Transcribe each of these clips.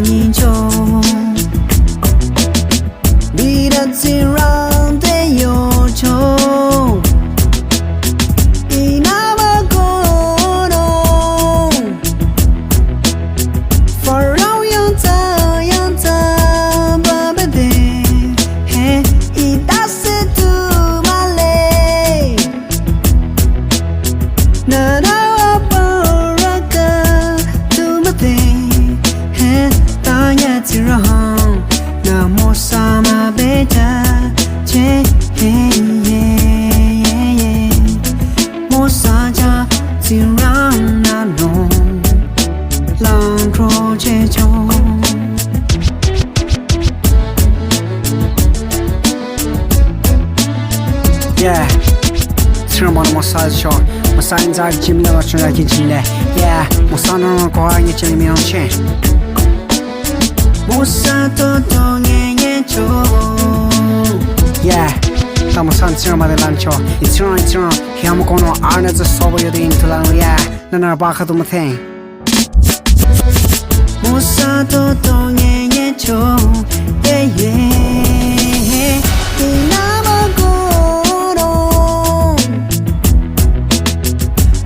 nhìn trông vì đã chỉ rằng để yêu trông ina mà cô đâu for all young ta ba ba de hey it does it to my lay na na chỉ rằng na một sa mà bé cha che một sa cha chỉ rằng na nong lang pro che chong yeah chỉ rằng một sa cho một sa in ra chim là cho ra kinh lệ yeah một sa nó có ai như chơi miếng chen Musa to nghe cho yeah tamo san ma de lancho it's wrong hiam kono arna za sobo yo de intulang yeah nana ba kha tum the Musa to nghe cho yeah inama go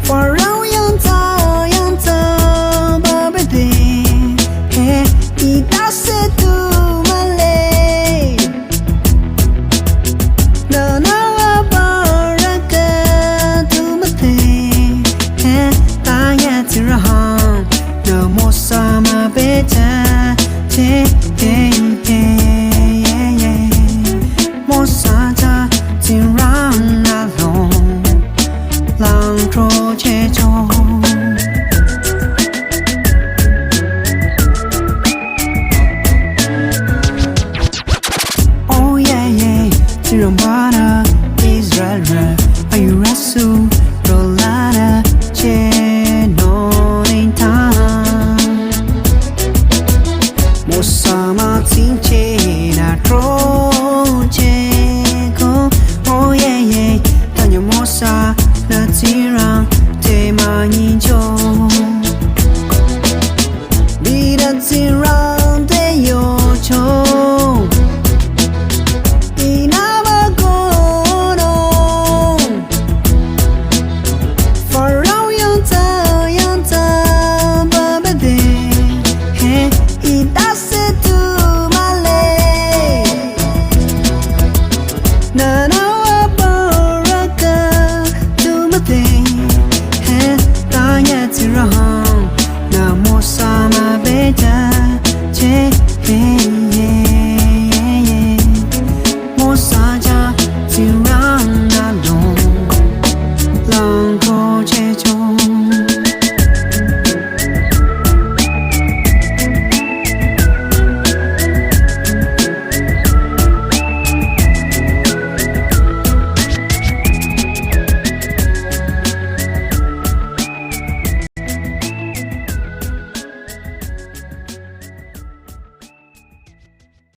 for all young ta ba ba de hey it does it to my lay no baraka to my thing ta nghe chỉ rằng no more sama better che more sa cha chỉ rằng na long lang tro che chong Rambana, Isrealrü, Isrealrü, Rolana, Chenonin Tam. Mosama Tinchena Trocheko, oh yeah, Tanya Mosa, Natirang, Tema Ninjo. Vida Zira.